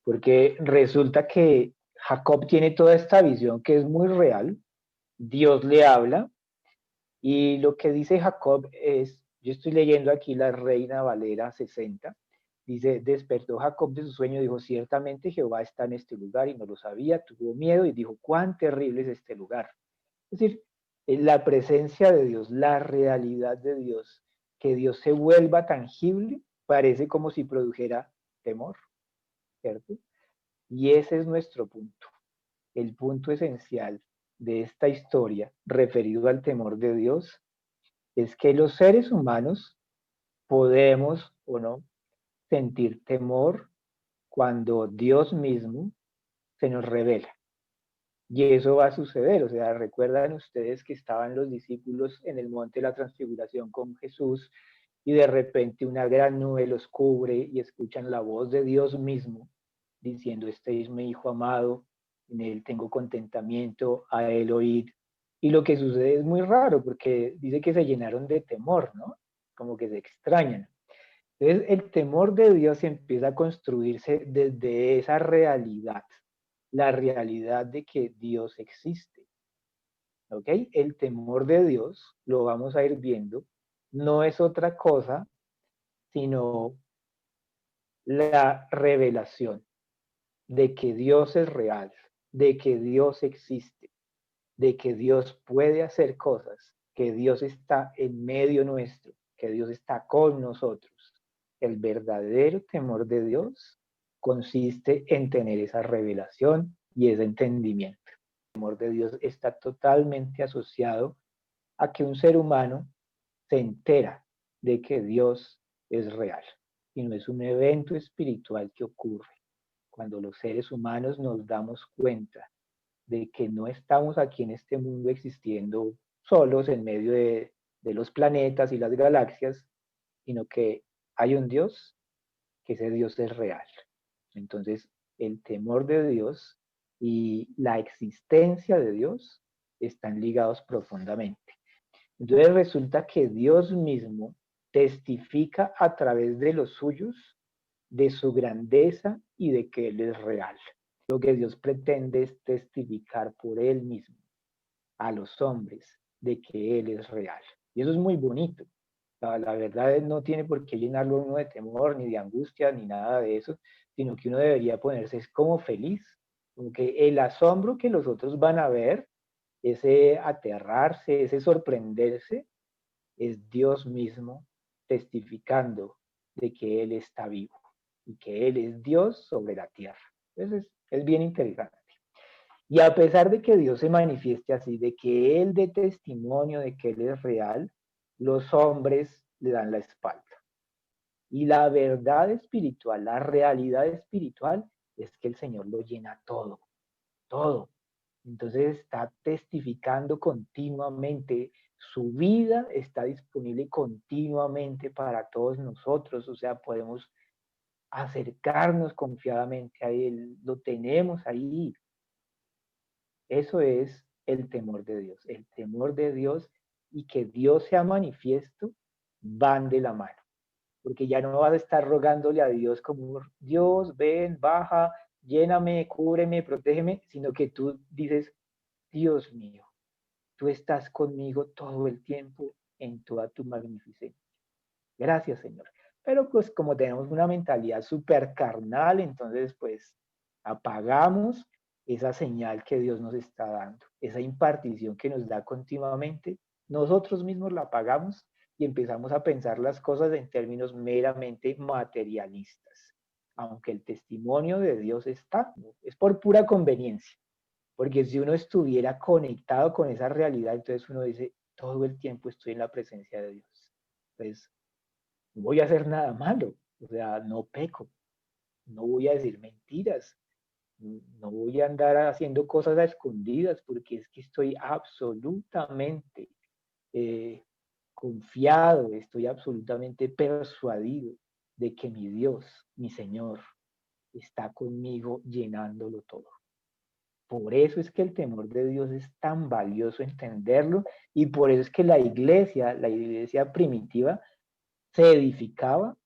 porque resulta que Jacob tiene toda esta visión que es muy real, Dios le habla, y lo que dice Jacob es, yo estoy leyendo aquí la Reina Valera 60, dice, despertó Jacob de su sueño, dijo, ciertamente Jehová está en este lugar y no lo sabía, tuvo miedo y dijo, cuán terrible es este lugar. Es decir, la presencia de Dios, la realidad de Dios, que Dios se vuelva tangible, parece como si produjera temor, ¿cierto? Y ese es nuestro punto, el punto esencial de esta historia referido al temor de Dios, es que los seres humanos podemos o no sentir temor cuando Dios mismo se nos revela. Y eso va a suceder, o sea, recuerdan ustedes que estaban los discípulos en el monte de la transfiguración con Jesús y de repente una gran nube los cubre y escuchan la voz de Dios mismo diciendo, este es mi hijo amado, en él tengo contentamiento, a él oíd. Y lo que sucede es muy raro porque dice que se llenaron de temor, ¿no? Como que se extrañan. Entonces, el temor de Dios empieza a construirse desde esa realidad, la realidad de que Dios existe. ¿Ok? El temor de Dios, lo vamos a ir viendo, no es otra cosa sino la revelación de que Dios es real, de que Dios existe, de que Dios puede hacer cosas, que Dios está en medio nuestro, que Dios está con nosotros. El verdadero temor de Dios consiste en tener esa revelación y ese entendimiento. El temor de Dios está totalmente asociado a que un ser humano se entera de que Dios es real y no es un evento espiritual que ocurre. Cuando los seres humanos nos damos cuenta de que no estamos aquí en este mundo existiendo solos en medio de los planetas y las galaxias, sino que hay un Dios, que ese Dios es real. Entonces, el temor de Dios y la existencia de Dios están ligados profundamente. Entonces resulta que Dios mismo testifica a través de los suyos de su grandeza y de que Él es real. Lo que Dios pretende es testificar por Él mismo a los hombres de que Él es real. Y eso es muy bonito. La verdad no tiene por qué llenarlo uno de temor, ni de angustia, ni nada de eso, sino que uno debería ponerse como feliz, como que el asombro que los otros van a ver, ese aterrarse, ese sorprenderse, es Dios mismo testificando de que Él está vivo y que Él es Dios sobre la tierra. Entonces es bien interesante. Y a pesar de que Dios se manifieste así, de que Él dé testimonio de que Él es real, los hombres le dan la espalda. Y la verdad espiritual, la realidad espiritual es que el Señor lo llena todo, todo. Entonces está testificando continuamente, su vida está disponible continuamente para todos nosotros, o sea, podemos acercarnos confiadamente a Él, lo tenemos ahí. Eso es el temor de Dios. El temor de Dios y que Dios sea manifiesto van de la mano. Porque ya no vas a estar rogándole a Dios como, Dios, ven, baja, lléname, cúbreme, protégeme, sino que tú dices, Dios mío, tú estás conmigo todo el tiempo en toda tu magnificencia. Gracias, Señor. Pero pues como tenemos una mentalidad súper carnal, entonces pues apagamos esa señal que Dios nos está dando, esa impartición que nos da continuamente, nosotros mismos la apagamos y empezamos a pensar las cosas en términos meramente materialistas. Aunque el testimonio de Dios está, es por pura conveniencia, porque si uno estuviera conectado con esa realidad, entonces uno dice, todo el tiempo estoy en la presencia de Dios. Entonces, no voy a hacer nada malo, o sea, no peco, no voy a decir mentiras, no voy a andar haciendo cosas a escondidas porque es que estoy absolutamente eh, confiado, estoy absolutamente persuadido de que mi Dios, mi Señor, está conmigo llenándolo todo. Por eso es que el temor de Dios es tan valioso entenderlo y por eso es que la iglesia primitiva, se edificaba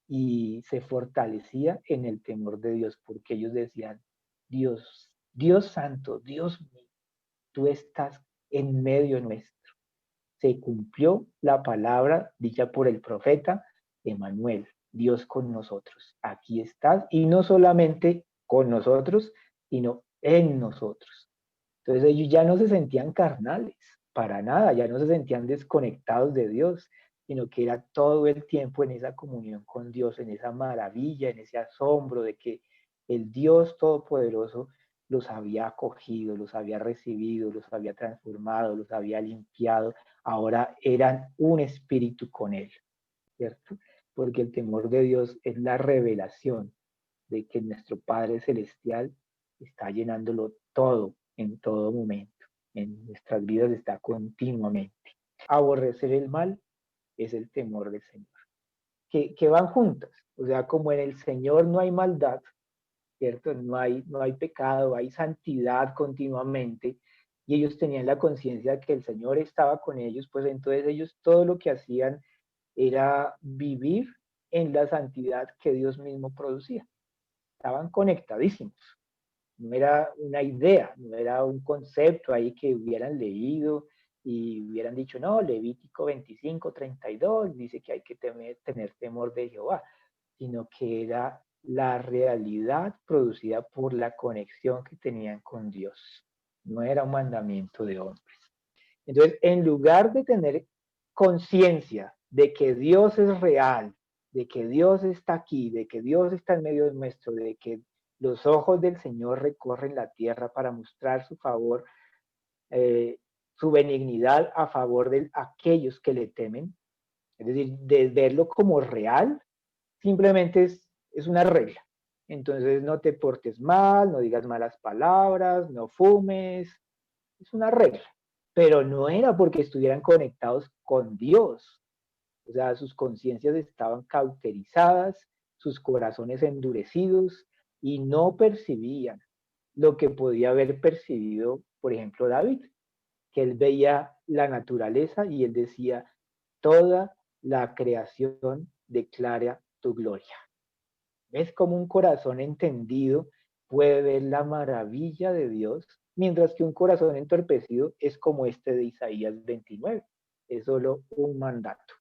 y se fortalecía en el temor de Dios, porque ellos decían, Dios, Dios santo, Dios mío, tú estás en medio nuestro. Se cumplió la palabra dicha por el profeta Emanuel, Dios con nosotros. Aquí estás, y no solamente con nosotros, sino en nosotros. Entonces ellos ya no se sentían carnales, para nada, ya no se sentían desconectados de Dios, sino que era todo el tiempo en esa comunión con Dios, en esa maravilla, en ese asombro de que el Dios Todopoderoso los había acogido, los había recibido, los había transformado, los había limpiado, ahora eran un espíritu con Él, ¿cierto? Porque el temor de Dios es la revelación de que nuestro Padre Celestial está llenándolo todo, en todo momento. En nuestras vidas está continuamente. Aborrecer el mal es el temor del Señor. Que van juntas. O sea, como en el Señor no hay maldad, ¿cierto? No hay pecado, hay santidad continuamente. Y ellos tenían la conciencia de que el Señor estaba con ellos, pues entonces ellos todo lo que hacían era vivir en la santidad que Dios mismo producía. Estaban conectadísimos. No era una idea, no era un concepto ahí que hubieran leído y hubieran dicho, no, Levítico 25:32 dice que hay que tener temor de Jehová, sino que era la realidad producida por la conexión que tenían con Dios. No era un mandamiento de hombres. Entonces, en lugar de tener conciencia de que Dios es real, de que Dios está aquí, de que Dios está en medio nuestro, de que los ojos del Señor recorren la tierra para mostrar su favor, eh, su benignidad a favor de aquellos que le temen, es decir, de verlo como real, simplemente es una regla. Entonces no te portes mal, no digas malas palabras, no fumes, es una regla. Pero no era porque estuvieran conectados con Dios. O sea, sus conciencias estaban cauterizadas, sus corazones endurecidos y no percibían lo que podía haber percibido, por ejemplo, David, que él veía la naturaleza y él decía, toda la creación declara tu gloria. ¿Ves cómo un corazón entendido puede ver la maravilla de Dios? Mientras que un corazón entorpecido es como este de Isaías 29. Es solo un mandato.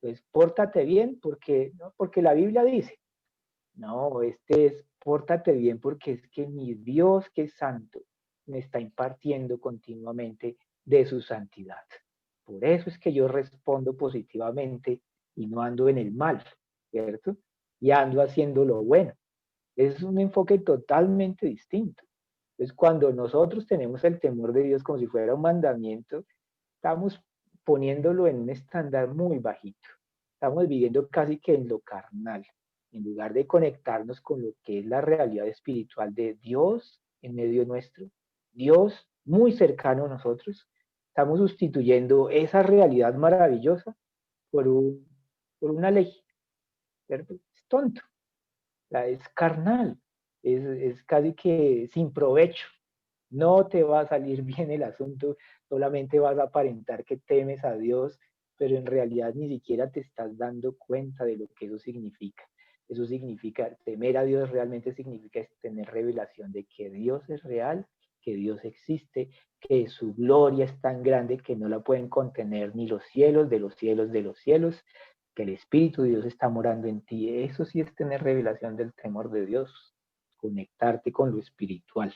Entonces, pórtate bien porque, ¿no? Porque la Biblia dice, no, este es pórtate bien porque es que mi Dios que es santo me está impartiendo continuamente de su santidad. Por eso es que yo respondo positivamente y no ando en el mal, ¿cierto? Y ando haciendo lo bueno. Es un enfoque totalmente distinto. Entonces, cuando nosotros tenemos el temor de Dios como si fuera un mandamiento, estamos poniéndolo en un estándar muy bajito. Estamos viviendo casi que en lo carnal, en lugar de conectarnos con lo que es la realidad espiritual de Dios en medio nuestro, Dios muy cercano a nosotros. Estamos sustituyendo esa realidad maravillosa por, por una ley, ¿cierto? Es tonto, es carnal, es casi que sin provecho. No te va a salir bien el asunto, solamente vas a aparentar que temes a Dios, pero en realidad ni siquiera te estás dando cuenta de lo que eso significa. Eso significa, temer a Dios realmente significa tener revelación de que Dios es real, que Dios existe, que su gloria es tan grande que no la pueden contener ni los cielos de los cielos de los cielos, que el Espíritu de Dios está morando en ti. Eso sí es tener revelación del temor de Dios, conectarte con lo espiritual.